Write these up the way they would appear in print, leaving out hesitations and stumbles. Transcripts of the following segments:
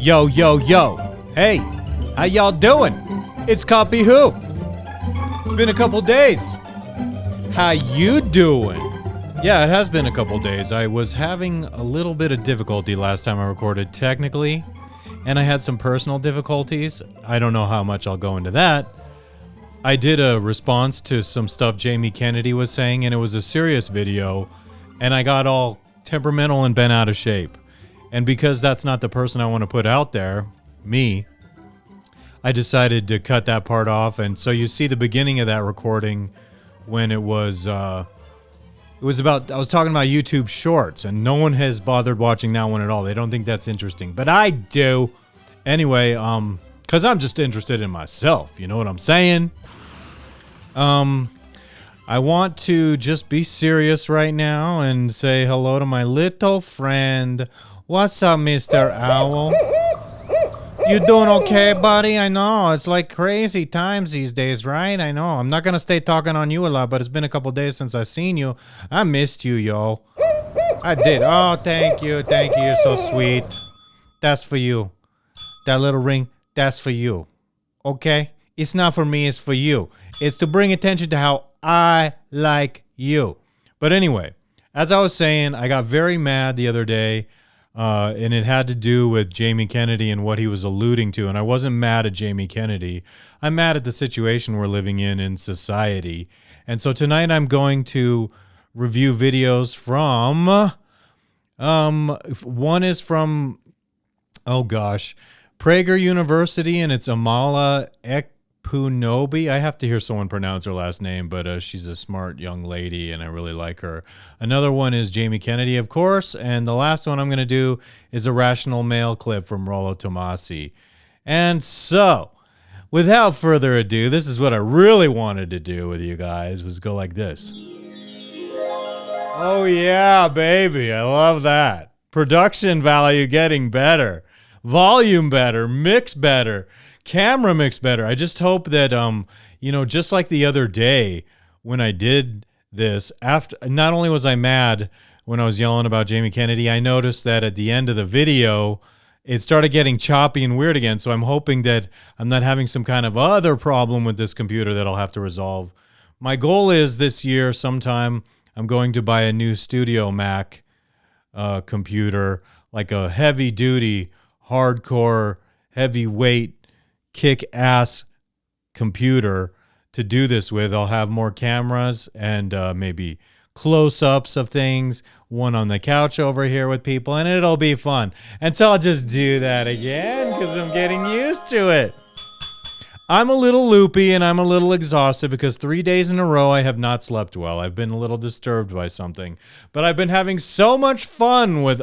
Yo, yo, yo. Hey, how y'all doing? It's Copy Who. It's been a couple days. How you doing? Yeah, it has been a couple days. I was having a little bit of difficulty last time I recorded technically, and I had some personal difficulties. I don't know how much I'll go into that. I did a response to some stuff Jamie Kennedy was saying, and it was a serious video, and I got all temperamental and bent out of shape. And because that's not the person I want to put out there, me, I decided to cut that part off. And so you see the beginning of that recording when it was about, I was talking about YouTube Shorts, and no one has bothered watching that one at all. They don't think that's interesting, but I do. Anyway, because I'm just interested in myself. You know what I'm saying? I want to just be serious right now and say hello to my little friend. What's up, Mr. Owl? You doing okay, buddy? I know, it's like crazy times these days, right? I know. I'm not going to stay talking on you a lot, but it's been a couple days since I've seen you. I missed you, yo. I did. Oh, thank you. Thank you. You're so sweet. That's for you. That little ring, that's for you. Okay? It's not for me, it's for you. It's to bring attention to how I like you. But anyway, as I was saying, I got very mad the other day. And it had to do with Jamie Kennedy and what he was alluding to. And I wasn't mad at Jamie Kennedy. I'm mad at the situation we're living in society. And so tonight I'm going to review videos from, one is from, oh gosh, Prager University, and it's Amala Ekpunobi. I have to hear someone pronounce her last name, but she's a smart young lady, and I really like her. Another one is Jamie Kennedy, of course, and the last one I'm going to do is a Rational Male clip from Rollo Tomassi. And so, without further ado, this is what I really wanted to do with you guys, was go like this. Oh yeah, baby, I love that. Production value getting better. Volume better, mix better. Camera mix better. I just hope that, you know, just like the other day when I did this, after, not only was I mad when I was yelling about Jamie Kennedy, I noticed that at the end of the video, it started getting choppy and weird again. So I'm hoping that I'm not having some kind of other problem with this computer that I'll have to resolve. My goal is this year sometime I'm going to buy a new Studio Mac computer, like a heavy duty, hardcore, heavyweight, kick-ass computer to do this with. I'll have more cameras and maybe close-ups of things, one on the couch over here with people, and it'll be fun. And so I'll just do that again because I'm getting used to it. I'm a little loopy and I'm a little exhausted because 3 days in a row I have not slept well. I've been a little disturbed by something, but I've been having so much fun with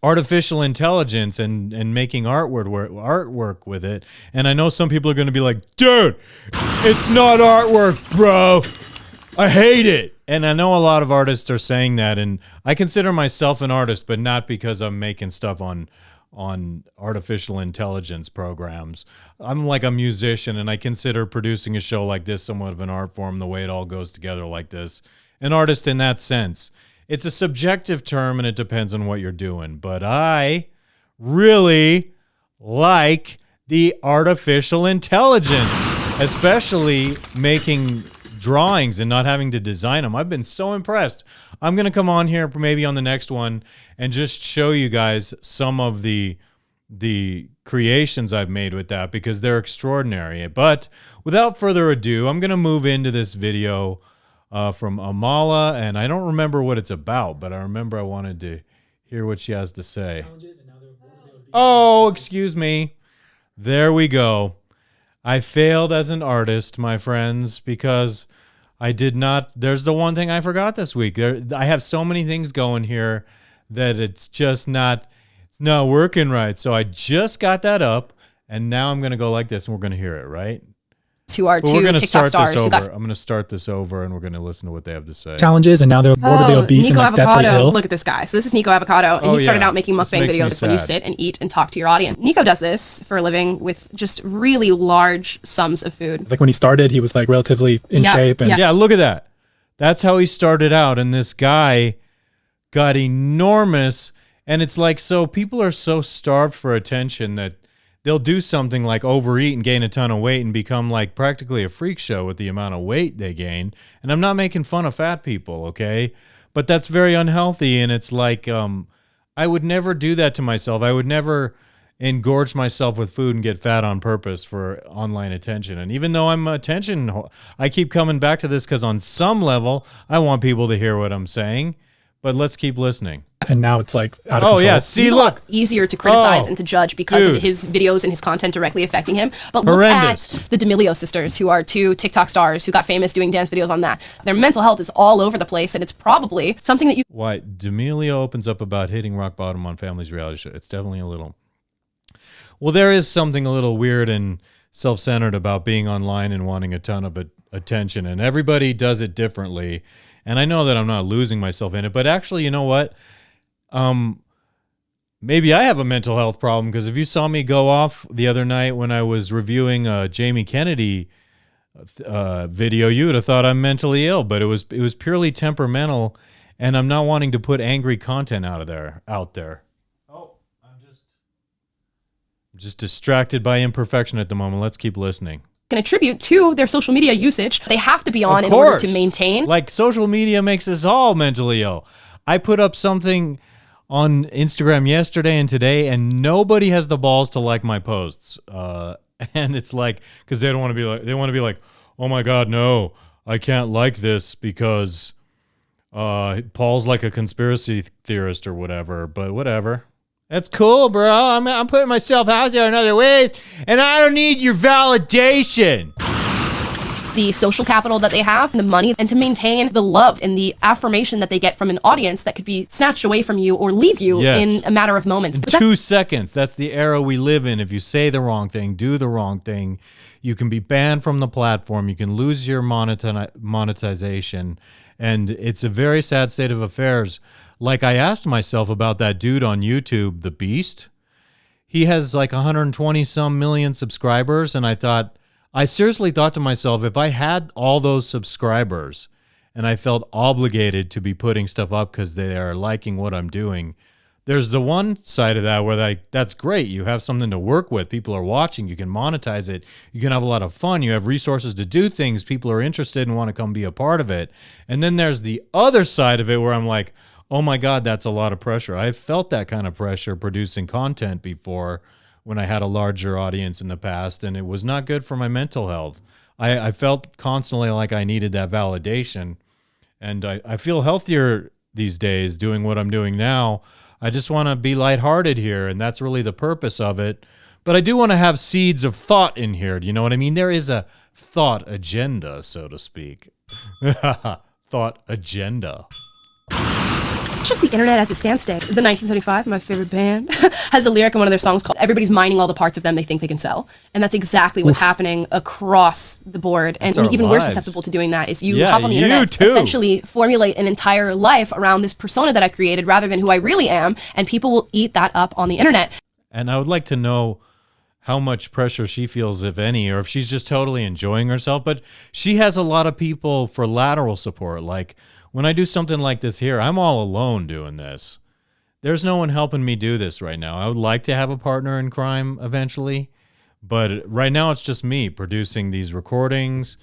artificial intelligence and making artwork with it. And I know some people are going to be like, dude, it's not artwork, bro. I hate it. And I know a lot of artists are saying that, and I consider myself an artist, but not because I'm making stuff on artificial intelligence programs. I'm like a musician, and I consider producing a show like this somewhat of an art form, the way it all goes together like this. An artist in that sense. It's a subjective term, and it depends on what you're doing. But I really like the artificial intelligence, especially making drawings and not having to design them. I've been so impressed. I'm going to come on here maybe on the next one and just show you guys some of the creations I've made with that because they're extraordinary. But without further ado, I'm going to move into this video from Amala, and I don't remember what it's about, but I remember I wanted to hear what she has to say. Oh, excuse me. There we go. I failed as an artist, my friends, because I did not. There's the one thing I forgot this week. I have so many things going here that it's just not working right. So I just got that up, and now I'm going to go like this, and we're going to hear it, right? To our two TikTok stars. I'm going to start this over, and we're going to listen to what they have to say. Challenges, and now they're morbidly obese and like deathly ill. Look at this guy. So this is Nico Avocado, and he started out making mukbang videos when you sit and eat and talk to your audience. Nico does this for a living with just really large sums of food. Like when he started, he was like relatively in shape. And yeah, look at that. That's how he started out, and this guy got enormous And it's like, so people are so starved for attention that they'll do something like overeat and gain a ton of weight and become like practically a freak show with the amount of weight they gain. And I'm not making fun of fat people, okay? But that's very unhealthy. And it's like, I would never do that to myself. I would never engorge myself with food and get fat on purpose for online attention. And even though I'm I keep coming back to this because on some level, I want people to hear what I'm saying. But let's keep listening. And now it's like out of control. Yeah, see, He's a look. lot easier to criticize and to judge because of his videos and his content directly affecting him. But look at the D'Amelio sisters, who are 2 TikTok stars who got famous doing dance videos on that. Their mental health is all over the place, and it's probably something that you... Why D'Amelio opens up about hitting rock bottom on Family's reality show. It's definitely a little... Well, there is something a little weird and self-centered about being online and wanting a ton of attention, and everybody does it differently. And I know that I'm not losing myself in it, but actually, you know what? Maybe I have a mental health problem, because if you saw me go off the other night when I was reviewing a Jamie Kennedy video, you would have thought I'm mentally ill, but it was purely temperamental, and I'm not wanting to put angry content out there. Oh, I'm just distracted by imperfection at the moment. Let's keep listening. Can attribute to their social media usage. They have to be on in order to maintain. Like, social media makes us all mentally ill. I put up something on Instagram yesterday and today, and nobody has the balls to like my posts. And it's like, because they want to be like, oh my God, no, I can't like this because Paul's like a conspiracy theorist or whatever. But whatever. That's cool, bro. I'm putting myself out there in other ways, and I don't need your validation. The social capital that they have, the money, and to maintain the love and the affirmation that they get from an audience that could be snatched away from you or leave you in a matter of moments. In 2 seconds. That's the era we live in. If you say the wrong thing, do the wrong thing, you can be banned from the platform. You can lose your monetization. And it's a very sad state of affairs. Like, I asked myself about that dude on YouTube, The Beast. He has like 120 some million subscribers, and I seriously thought to myself, if I had all those subscribers and I felt obligated to be putting stuff up because they are liking what I'm doing, there's the one side of that where that's great. You have something to work with. People are watching. You can monetize it. You can have a lot of fun. You have resources to do things. People are interested and want to come be a part of it. And then there's the other side of it where I'm like, oh my God, that's a lot of pressure. I've felt that kind of pressure producing content before when I had a larger audience in the past, and it was not good for my mental health. I felt constantly like I needed that validation, and I feel healthier these days doing what I'm doing now. I just want to be lighthearted here, and that's really the purpose of it. But I do want to have seeds of thought in here. Do you know what I mean? There is a thought agenda, so to speak. Thought agenda. Just the internet as it stands today. The 1975, my favorite band, has a lyric in one of their songs called "Everybody's mining all the parts of them they think they can sell," and that's exactly what's happening across the board. And even we're susceptible to doing that. Is you hop on the internet, essentially formulate an entire life around this persona that I created, rather than who I really am, and people will eat that up on the internet. And I would like to know how much pressure she feels, if any, or if she's just totally enjoying herself. But she has a lot of people for lateral support, like. When I do something like this here, I'm all alone doing this. There's no one helping me do this right now. I would like to have a partner in crime eventually, but right now it's just me producing these recordings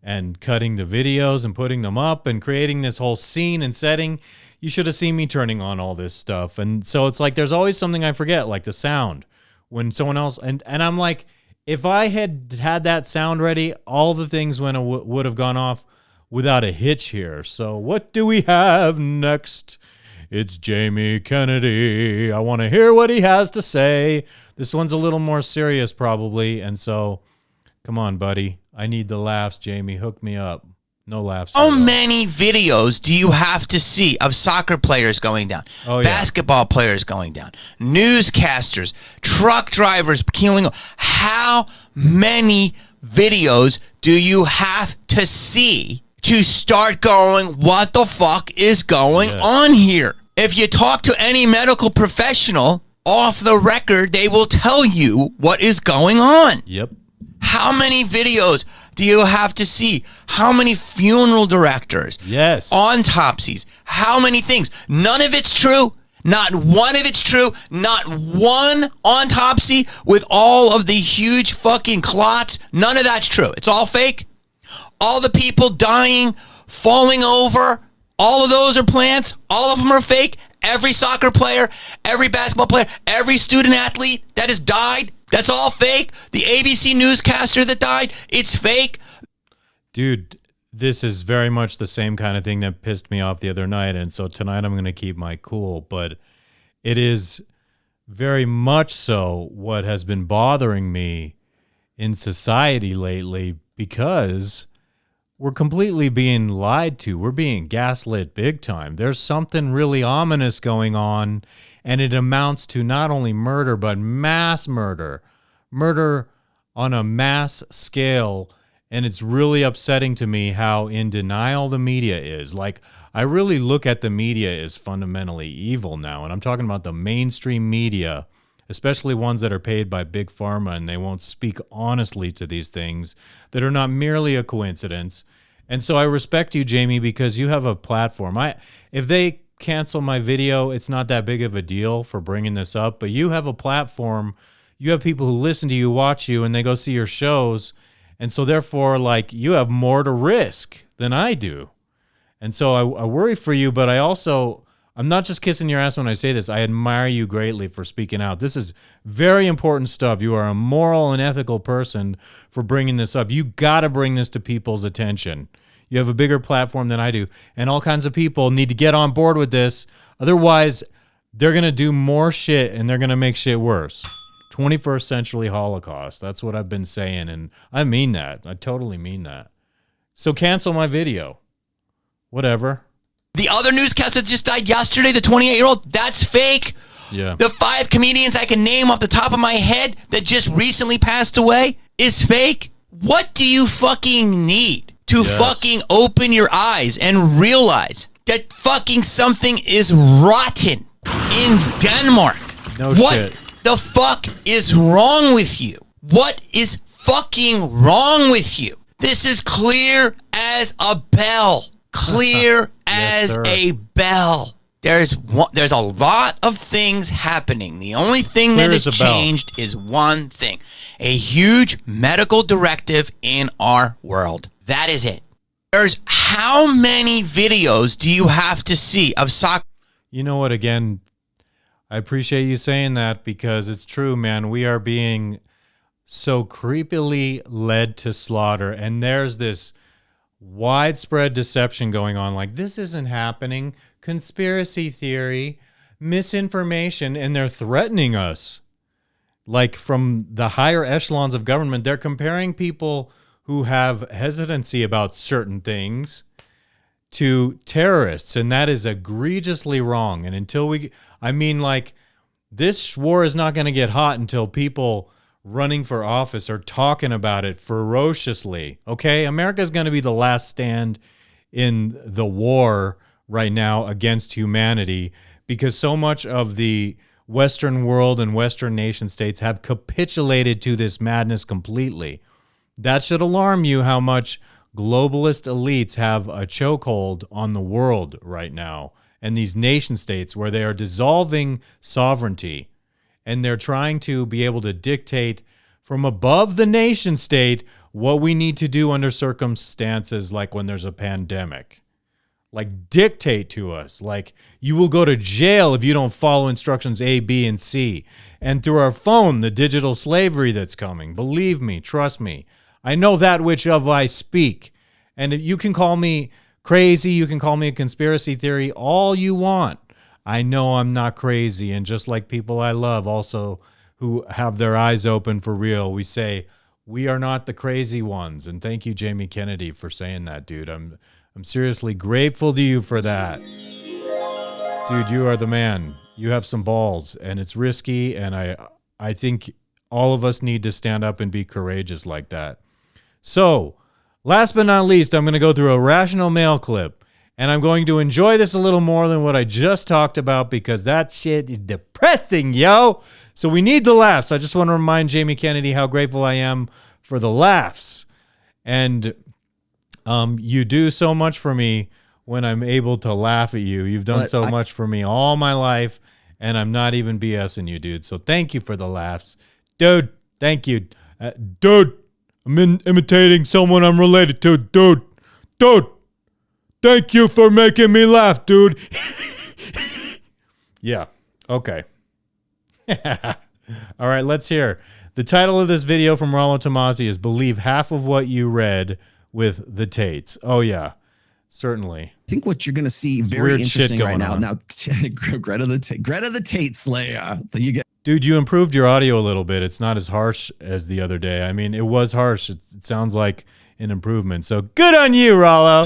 and cutting the videos and putting them up and creating this whole scene and setting. You should have seen me turning on all this stuff. And so it's like there's always something I forget, like the sound. When someone else, and I'm like, if I had had that sound ready, all the things would have gone off without a hitch here. So what do we have next? It's Jamie Kennedy. I want to hear what he has to say. This one's a little more serious probably, and so come on, buddy. I need the laughs, Jamie. Hook me up. No laughs. How many videos do you have to see of soccer players going down, basketball players going down, newscasters, truck drivers killing? How many videos do you have to see to start going, what the fuck is going on here? If you talk to any medical professional off the record, they will tell you what is going on. Yep. How many videos do you have to see? How many funeral directors? Yes. Autopsies? How many things? None of it's true. Not one of it's true. Not one autopsy with all of the huge fucking clots. None of that's true. It's all fake. All the people dying, falling over, all of those are plants. All of them are fake. Every soccer player, every basketball player, every student athlete that has died, that's all fake. The ABC newscaster that died, it's fake. Dude, this is very much the same kind of thing that pissed me off the other night, and so tonight I'm going to keep my cool, but it is very much so what has been bothering me in society lately, because we're completely being lied to. We're being gaslit big time. There's something really ominous going on, and it amounts to not only murder, but mass murder. Murder on a mass scale, and it's really upsetting to me how in denial the media is. Like, I really look at the media as fundamentally evil now, and I'm talking about the mainstream media, especially ones that are paid by big pharma, and they won't speak honestly to these things that are not merely a coincidence. And so I respect you, Jamie, because you have a platform. If they cancel my video, it's not that big of a deal for bringing this up, but you have a platform. You have people who listen to you, watch you, and they go see your shows. And so therefore, like, you have more to risk than I do. And so I worry for you, but I'm not just kissing your ass when I say this. I admire you greatly for speaking out. This is very important stuff. You are a moral and ethical person for bringing this up. You got to bring this to people's attention. You have a bigger platform than I do, and all kinds of people need to get on board with this. Otherwise, they're going to do more shit, and they're going to make shit worse. 21st century Holocaust. That's what I've been saying, and I mean that. I totally mean that. So cancel my video. Whatever. The other newscaster that just died yesterday, the 28-year-old, that's fake. Yeah. The 5 comedians I can name off the top of my head that just recently passed away is fake. What do you fucking need to fucking open your eyes and realize that fucking something is rotten in Denmark? No what shit. The fuck is wrong with you? What is fucking wrong with you? This is clear as a bell. Clear as a bell. There's a lot of things happening. The only thing that has changed is one thing. A huge medical directive in our world. That is it. There's how many videos do you have to see of soccer? You know what, again, I appreciate you saying that, because it's true, man. We are being so creepily led to slaughter, and there's this widespread deception going on. Like, this isn't happening. Conspiracy theory, misinformation, and they're threatening us. Like, from the higher echelons of government, they're comparing people who have hesitancy about certain things to terrorists, and that is egregiously wrong. And until this war is not going to get hot until people running for office are talking about it ferociously. Okay, America's going to be the last stand in the war right now against humanity, because so much of the Western world and Western nation states have capitulated to this madness completely. That should alarm you, how much globalist elites have a chokehold on the world right now, and these nation states where they are dissolving sovereignty, and they're trying to be able to dictate from above the nation state what we need to do under circumstances like when there's a pandemic. Like, dictate to us. Like, you will go to jail if you don't follow instructions A, B, and C. And through our phone, the digital slavery that's coming. Believe me, trust me. I know that which of I speak. And you can call me crazy, you can call me a conspiracy theory, all you want. I know I'm not crazy. And just like people I love also who have their eyes open for real, we say, we are not the crazy ones. And thank you, Jamie Kennedy, for saying that, dude. I'm seriously grateful to you for that. Dude, you are the man. You have some balls, and it's risky, and I think all of us need to stand up and be courageous like that. So, last but not least, I'm going to go through a Rational Mail clip, and I'm going to enjoy this a little more than what I just talked about, because that shit is depressing, yo. So we need the laughs. I just want to remind Jamie Kennedy how grateful I am for the laughs. And you do so much for me when I'm able to laugh at you. You've done so much for me all my life, and I'm not even BSing you, dude. So thank you for the laughs. Dude, thank you. Dude, I'm imitating someone I'm related to. Dude, thank you for making me laugh, dude. Yeah, okay. All right, let's hear. The title of this video from Rollo Tomassi is Believe Half of What You Read with the Tates. Oh, yeah, certainly. I think what you're going to see very interesting right now. Now, Greta the Tate Slayer. You get. Dude, you improved your audio a little bit. It's not as harsh as the other day. I mean, it was harsh. It sounds like an improvement. So good on you, Rollo.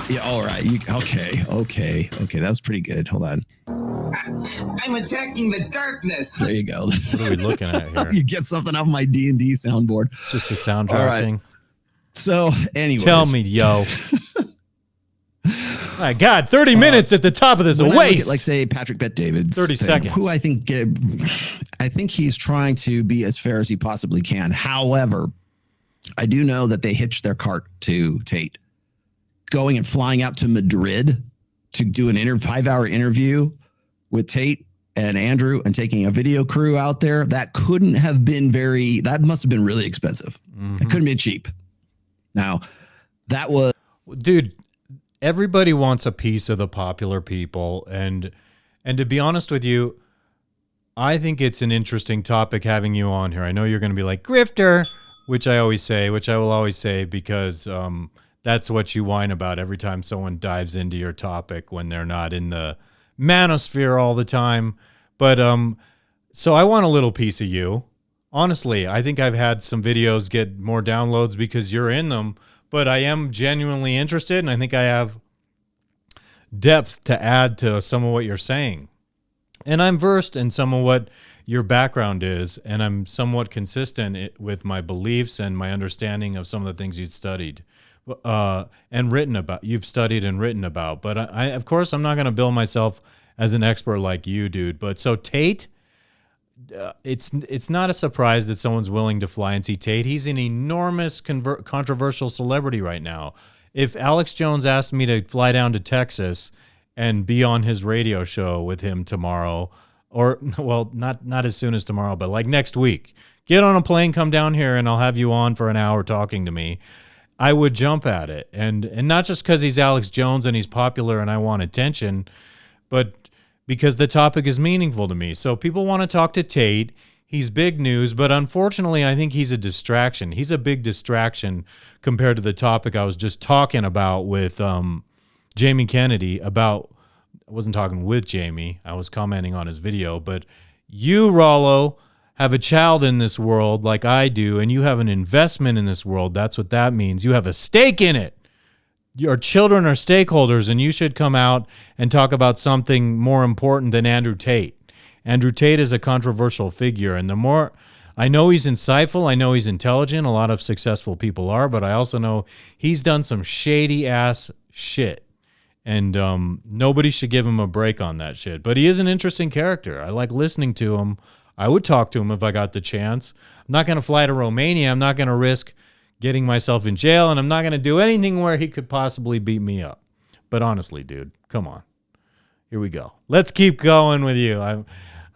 Yeah, all right. Okay. That was pretty good. Hold on. I'm attacking the darkness. There you go. What are we looking at here? You get something off my D&D soundboard. Just a soundtrack thing. So, anyway. Tell me, yo. My God, 30 minutes at the top of this. A waste. Like, say, Patrick Bet-David's 30 seconds. Who I think he's trying to be as fair as he possibly can. However, I do know that they hitched their cart to Tate. Going and flying out to Madrid to do an 5-hour interview with Tate and Andrew and taking a video crew out there, that couldn't have been that must have been really expensive. Mm-hmm. It couldn't be cheap. Now, that was... Dude, everybody wants a piece of the popular people. And to be honest with you, I think it's an interesting topic having you on here. I know you're going to be like, grifter, which I will always say because that's what you whine about every time someone dives into your topic when they're not in the manosphere all the time. But so I want a little piece of you. Honestly, I think I've had some videos get more downloads because you're in them, but I am genuinely interested, and I think I have depth to add to some of what you're saying. And I'm versed in some of what your background is, and I'm somewhat consistent with my beliefs and my understanding of some of the things you've studied and written about. You've studied and written about. But I of course, I'm not going to bill myself as an expert like you, dude. But so Tate, it's not a surprise that someone's willing to fly and see Tate. He's an enormous controversial celebrity right now. If Alex Jones asked me to fly down to Texas and be on his radio show with him tomorrow, or, well, not as soon as tomorrow, but like next week, get on a plane, come down here, and I'll have you on for an hour talking to me, I would jump at it. And not just because he's Alex Jones and he's popular and I want attention, but because the topic is meaningful to me. So people want to talk to Tate. He's big news, but unfortunately, I think he's a distraction. He's a big distraction compared to the topic I was just talking about with Jamie Kennedy about. I wasn't talking with Jamie. I was commenting on his video. But you, Rollo, have a child in this world like I do, and you have an investment in this world. That's what that means. You have a stake in it. Your children are stakeholders, and you should come out and talk about something more important than Andrew Tate. Andrew Tate is a controversial figure, and the more I know he's insightful, I know he's intelligent, a lot of successful people are, but I also know he's done some shady-ass shit. And nobody should give him a break on that shit. But he is an interesting character. I like listening to him. I would talk to him if I got the chance. I'm not going to fly to Romania. I'm not going to risk getting myself in jail. And I'm not going to do anything where he could possibly beat me up. But honestly, dude, come on. Here we go. Let's keep going with you.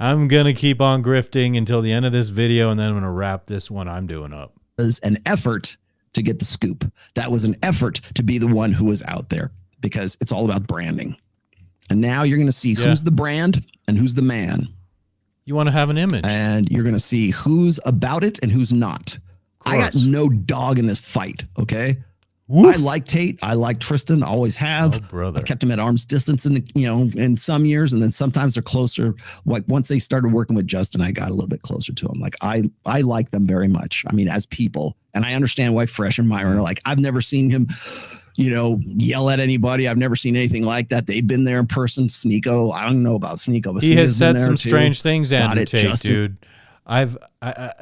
I'm going to keep on grifting until the end of this video. And then I'm going to wrap this one I'm doing up. It was an effort to get the scoop. That was an effort to be the one who was out there. Because it's all about branding. And now you're going to see who's the brand and who's the man. You want to have an image. And you're going to see who's about it and who's not. I got no dog in this fight, okay? Woof. I like Tate. I like Tristan. Always have. Oh, brother. I've kept him at arm's distance in some years, and then sometimes they're closer. Like once they started working with Justin, I got a little bit closer to him. Like I like them very much. I mean, as people. And I understand why Fresh and Myron are like, I've never seen him yell at anybody. I've never seen anything like that. They've been there in person. Sneeko, I don't know about Sneeko, but he has said some strange things, Andrew Tate, dude. I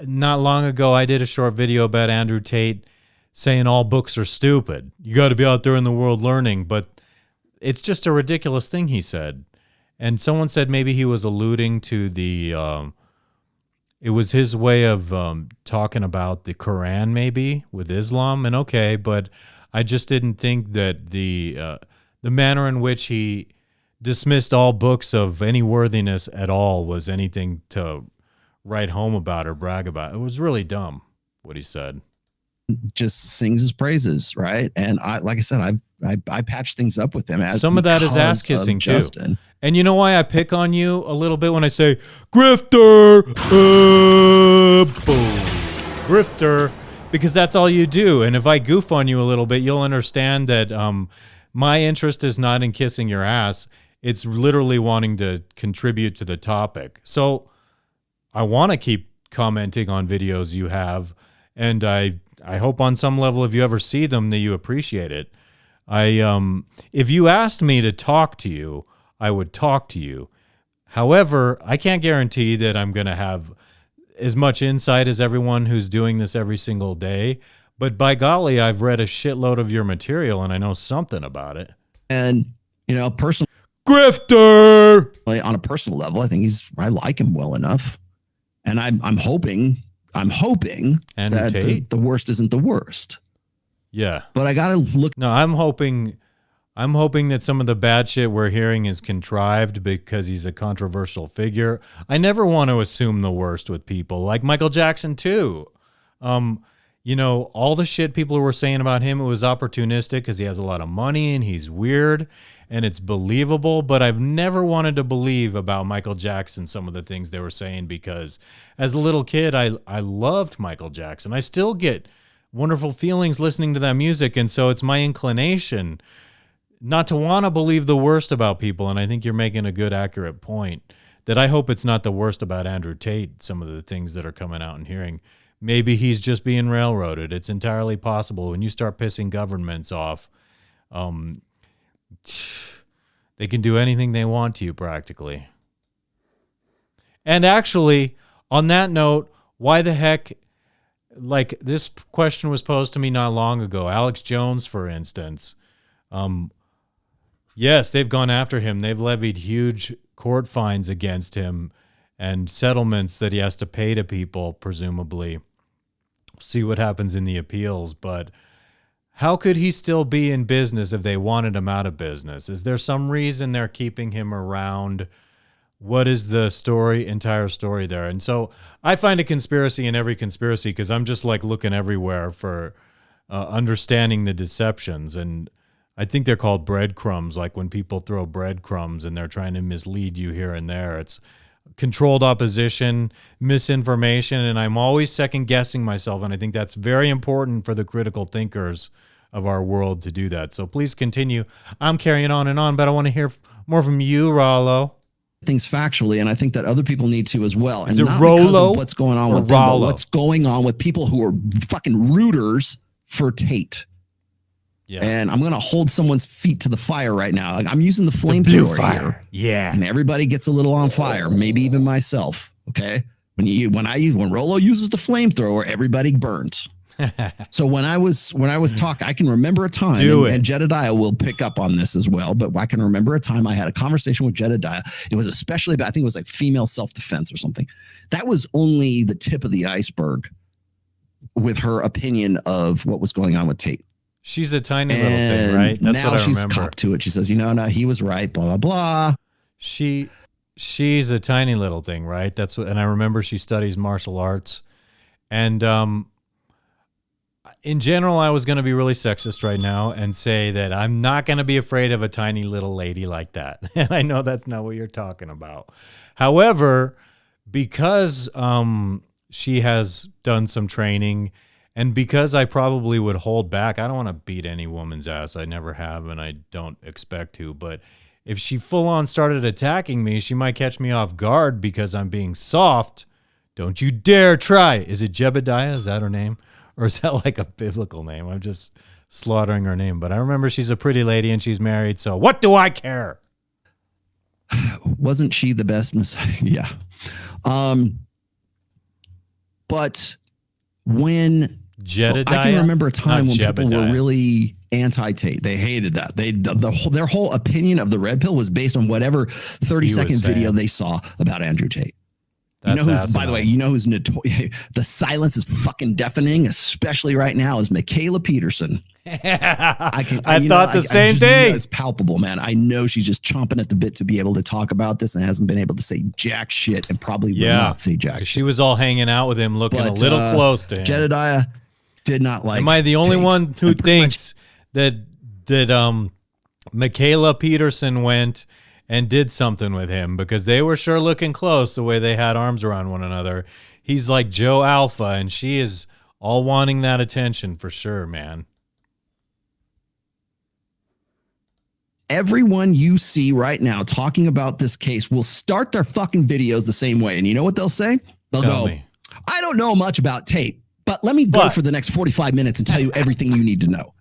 not long ago, I did a short video about Andrew Tate saying all books are stupid. You got to be out there in the world learning, but it's just a ridiculous thing he said. And someone said maybe he was alluding to it was his way of talking about the Quran, maybe with Islam. And okay, but I just didn't think that the manner in which he dismissed all books of any worthiness at all was anything to write home about or brag about. It was really dumb what he said. Just sings his praises, right? And like I said, I patched things up with him. Some of that is ass kissing too. Justin. And you know why I pick on you a little bit when I say grifter, boom, grifter, because that's all you do. And if I goof on you a little bit, you'll understand that my interest is not in kissing your ass. It's literally wanting to contribute to the topic. So I want to keep commenting on videos you have, and I hope on some level, if you ever see them, that you appreciate it. If you asked me to talk to you, I would talk to you. However, I can't guarantee that I'm going to have as much insight as everyone who's doing this every single day. But by golly, I've read a shitload of your material, and I know something about it. And, personally, grifter, on a personal level, I think I like him well enough. And I'm hoping Andrew Tate? The worst isn't the worst. Yeah. But I got to look. No, I'm hoping that some of the bad shit we're hearing is contrived because he's a controversial figure. I never want to assume the worst with people, like Michael Jackson too. All the shit people were saying about him, it was opportunistic because he has a lot of money and he's weird and it's believable. But I've never wanted to believe about Michael Jackson some of the things they were saying, because as a little kid, I loved Michael Jackson. I still get wonderful feelings listening to that music. And so it's my inclination not to want to believe the worst about people. And I think you're making a good, accurate point that I hope it's not the worst about Andrew Tate, some of the things that are coming out and hearing. Maybe he's just being railroaded. It's entirely possible. When you start pissing governments off, they can do anything they want to you practically. And actually, on that note, why the heck, like this question was posed to me not long ago. Alex Jones, for instance. Yes, they've gone after him. They've levied huge court fines against him and settlements that he has to pay to people, presumably. See what happens in the appeals. But how could he still be in business if they wanted him out of business? Is there some reason they're keeping him around? What is the entire story there? And so I find a conspiracy in every conspiracy, because I'm just like looking everywhere for understanding the deceptions. And I think they're called breadcrumbs, like when people throw breadcrumbs and they're trying to mislead you here and there. It's controlled opposition, misinformation, and I'm always second guessing myself. And I think that's very important for the critical thinkers of our world to do that. So please continue. I'm carrying on and on, but I want to hear more from you, Rollo. Things factually, and I think that other people need to as well. Is and it not Rollo because of what's going on with them, but Rollo? what's going on with people who are fucking rooters for Tate. Yeah. And I'm going to hold someone's feet to the fire right now. Like, I'm using the flamethrower here. Yeah. And everybody gets a little on fire, maybe even myself. Okay. When Rollo uses the flamethrower, everybody burns. So when I was talking, I can remember a time, and Jedediah will pick up on this as well, but I can remember a time I had a conversation with Jedediah. It was especially about, I think it was like female self-defense or something. That was only the tip of the iceberg with her opinion of what was going on with Tate. She's a tiny little thing, right? That's now what I she's remember. copped to it. She says, no, he was right, blah, blah, blah. She's a tiny little thing, right? That's what, and I remember she studies martial arts. And in general, I was going to be really sexist right now and say that I'm not going to be afraid of a tiny little lady like that. And I know that's not what you're talking about. However, because she has done some training, and because I probably would hold back, I don't want to beat any woman's ass. I never have, and I don't expect to. But if she full on started attacking me, she might catch me off guard because I'm being soft. Don't you dare try. Is it Jebediah? Is that her name? Or is that like a biblical name? I'm just slaughtering her name. But I remember she's a pretty lady and she's married. So what do I care? Wasn't she the best Messiah? Yeah. But when Jedediah, I can remember a time when Jebediah. people were really anti-Tate. They hated that. Their whole opinion of the red pill was based on whatever 30-second video they saw about Andrew Tate. By the way, who's notorious? The silence is fucking deafening, especially right now, is Michaela Peterson. I thought the same thing. It's palpable, man. I know she's just chomping at the bit to be able to talk about this and hasn't been able to say jack shit and probably will not say jack shit. She was all hanging out with him, looking a little close to him. Jedediah did not like. Am I the only one who thinks that Michaela Peterson went and did something with him? Because they were sure looking close the way they had arms around one another. He's like Joe Alpha, and she is all wanting that attention for sure, man. Everyone you see right now talking about this case will start their fucking videos the same way. And you know what they'll say? They'll go, I don't know much about Tate, but let me go for the next 45 minutes and tell you everything you need to know.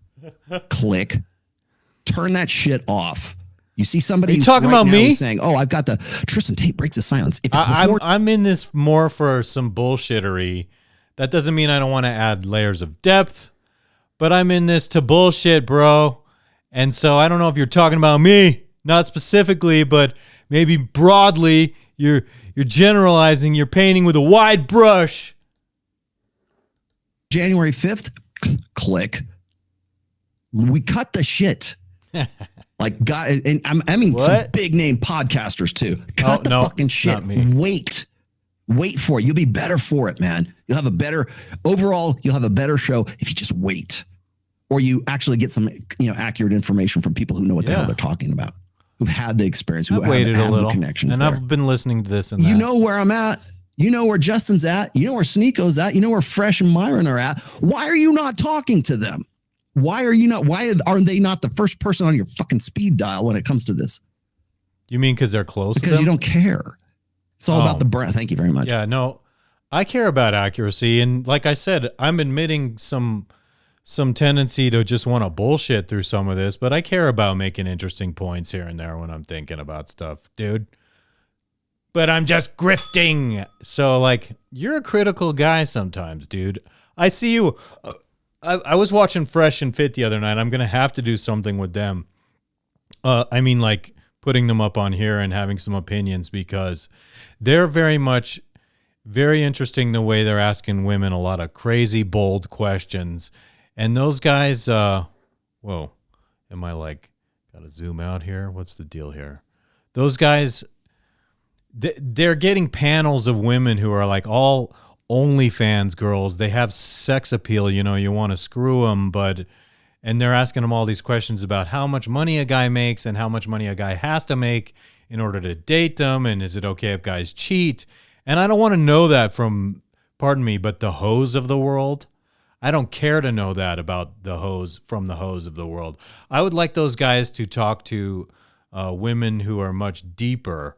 Click. Turn that shit off. You see somebody talking about me saying, "Oh, I've got the Tristan Tate breaks his silence." If it's I'm in this more for some bullshittery. That doesn't mean I don't want to add layers of depth, but I'm in this to bullshit, bro. And so I don't know if you're talking about me, not specifically, but maybe broadly. You're generalizing. You're painting with a wide brush. January 5th, click. We cut the shit. Like, guys, and I mean some big name podcasters too. Cut the fucking shit. Wait for it. You'll be better for it, man. You'll have a better show if you just wait. Or you actually get some, accurate information from people who know what the hell they're talking about, who've had the experience, who have the connections. And I've been listening to this and that. You know where I'm at. You know where Justin's at. You know where Sneeko's at. You know where Fresh and Myron are at. Why are you not talking to them? Why are they not the first person on your fucking speed dial when it comes to this? You mean because they're close? Because you don't care. It's all about the brand. Thank you very much. Yeah, no, I care about accuracy. And like I said, I'm admitting some tendency to just want to bullshit through some of this, but I care about making interesting points here and there when I'm thinking about stuff, dude. But I'm just grifting. So, like, you're a critical guy sometimes, dude. I see you. I was watching Fresh and Fit the other night. I'm going to have to do something with them. I mean, like, putting them up on here and having some opinions, because they're very interesting the way they're asking women a lot of crazy, bold questions. And those guys, whoa, am I like, gotta zoom out here? What's the deal here? Those guys, they're getting panels of women who are like all OnlyFans girls. They have sex appeal, you want to screw them, and they're asking them all these questions about how much money a guy makes and how much money a guy has to make in order to date them, and is it okay if guys cheat? And I don't want to know that from, pardon me, but the hoes of the world. I don't care to know that about the hoes from the hoes of the world. I would like those guys to talk to women who are much deeper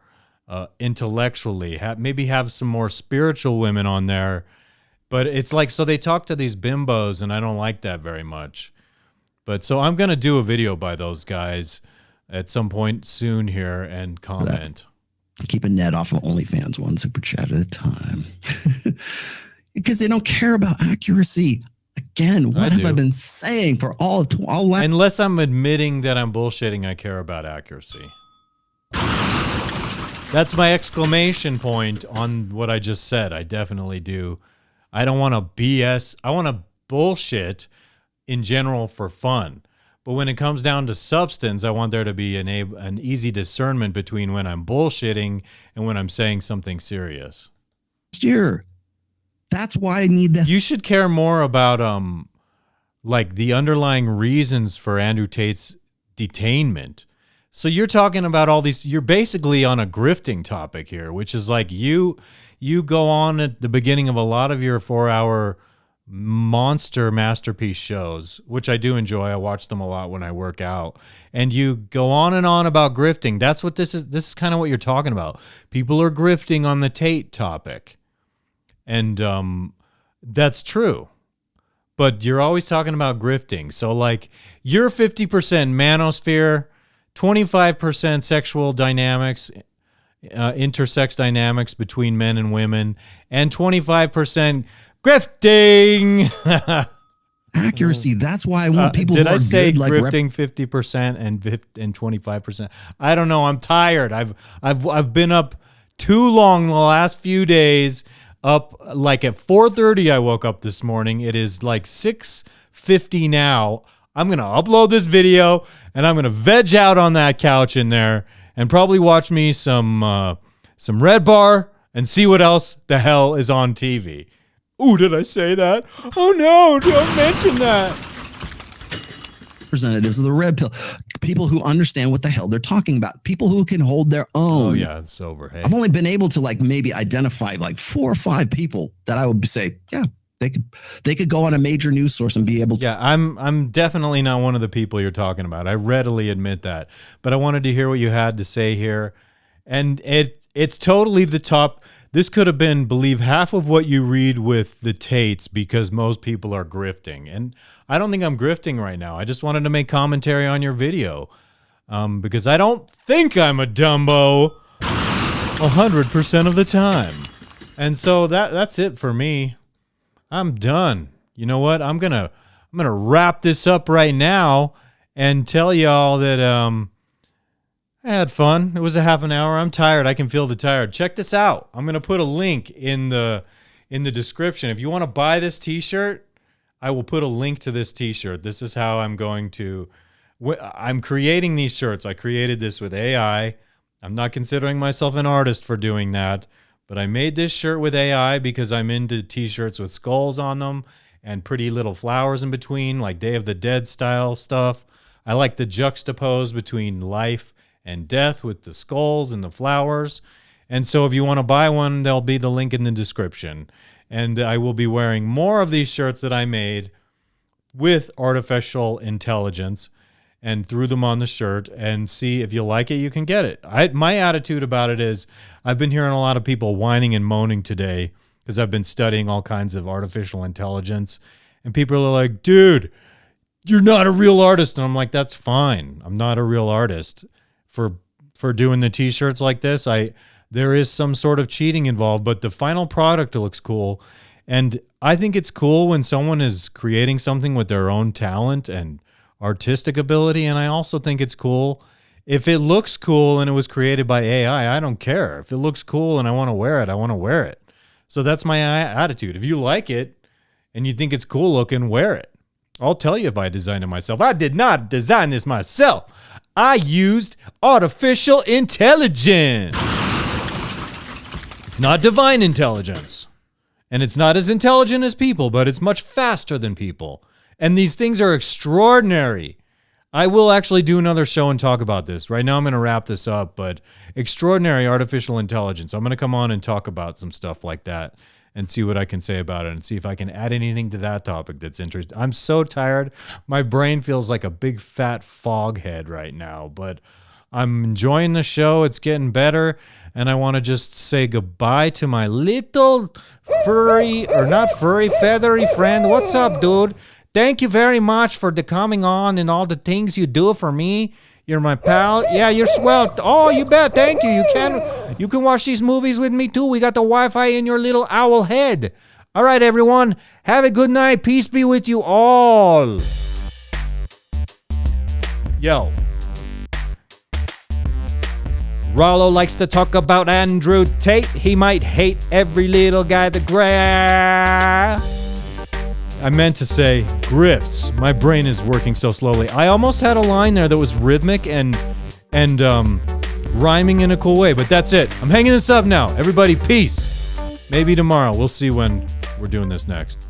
intellectually, maybe have some more spiritual women on there. But it's like, so they talk to these bimbos, and I don't like that very much. But so I'm going to do a video by those guys at some point soon here and comment. Keep a net off of OnlyFans, one super chat at a time. Because they don't care about accuracy. Again, what have I been saying for all Unless I'm admitting that I'm bullshitting, I care about accuracy. That's my exclamation point on what I just said. I definitely do. I don't want to BS. I want to bullshit in general for fun. But when it comes down to substance, I want there to be an easy discernment between when I'm bullshitting and when I'm saying something serious. Sure. That's why I need this. You should care more about like the underlying reasons for Andrew Tate's detainment. So you're talking about all these, you're basically on a grifting topic here, which is like you go on at the beginning of a lot of your 4-hour monster masterpiece shows, which I do enjoy. I watch them a lot when I work out. And you go on and on about grifting. That's what this is. This is kind of what you're talking about. People are grifting on the Tate topic. And that's true. But you're always talking about grifting. So like you're 50% manosphere, 25% sexual dynamics, intersex dynamics between men and women, and 25% grifting. Accuracy. That's why I want people. Did I say good, grifting 50% and 25%? I don't know. I'm tired. I've been up too long the last few days. Up like at 4:30 I woke up this morning. It is like 6:50 now. I'm going to upload this video, and I'm going to veg out on that couch in there and probably watch me some Red Bar and see what else the hell is on TV. Ooh, did I say that? Oh, no, don't mention that. Representatives of the red pill, people who understand what the hell they're talking about, people who can hold their own. Oh, yeah, it's sober. Hey. I've only been able to like maybe identify like 4 or 5 people that I would say, yeah, they could go on a major news source and be able to. Yeah, I'm definitely not one of the people you're talking about. I readily admit that. But I wanted to hear what you had to say here. And it's totally the top. This could have been, believe, half of what you read with the Tates because most people are grifting. And I don't think I'm grifting right now. I just wanted to make commentary on your video because I don't think I'm a Dumbo 100% of the time. And so that's it for me. I'm done. You know what? I'm gonna wrap this up right now and tell y'all that I had fun. It was a half an hour. I'm tired. I can feel the tired. Check this out. I'm gonna put a link in the description. If you want to buy this T-shirt, I will put a link to this T-shirt. This is how I'm going to. I'm creating these shirts. I created this with AI. I'm not considering myself an artist for doing that. But I made this shirt with AI because I'm into T-shirts with skulls on them and pretty little flowers in between, like Day of the Dead style stuff. I like the juxtapose between life and death with the skulls and the flowers. And so if you want to buy one, there'll be the link in the description. And I will be wearing more of these shirts that I made with artificial intelligence and threw them on the shirt, and see if you like it, you can get it. My attitude about it is I've been hearing a lot of people whining and moaning today because I've been studying all kinds of artificial intelligence, and people are like, dude, you're not a real artist. And I'm like, that's fine. I'm not a real artist for doing the T-shirts like this. There is some sort of cheating involved, but the final product looks cool. And I think it's cool when someone is creating something with their own talent and artistic ability, and I also think it's cool if it looks cool and it was created by AI. I don't care. If it looks cool and I want to wear it, I want to wear it. So that's my attitude. If you like it and you think it's cool looking, wear it. I'll tell you if I designed it myself. I did not design this myself. I used artificial intelligence. It's not divine intelligence, and it's not as intelligent as people, but it's much faster than people. And these things are extraordinary. I will actually do another show and talk about this. Right now I'm going to wrap this up, but extraordinary artificial intelligence. I'm going to come on and talk about some stuff like that and see what I can say about it and see if I can add anything to that topic that's interesting. I'm so tired. My brain feels like a big fat fog head right now, but I'm enjoying the show. It's getting better. And I want to just say goodbye to my little furry, or not furry, feathery friend. What's up, dude? Thank you very much for the coming on and all the things you do for me. You're my pal. Yeah, you're swell. Oh, you bet. Thank you. You can watch these movies with me too. We got the Wi-Fi in your little owl head. All right, everyone. Have a good night. Peace be with you all. Yo. Rollo likes to talk about Andrew Tate. He might hate every little guy that I meant to say grifts. My brain is working so slowly. I almost had a line there that was rhythmic and rhyming in a cool way, but that's it. I'm hanging this up now. Everybody, peace. Maybe tomorrow. We'll see when we're doing this next.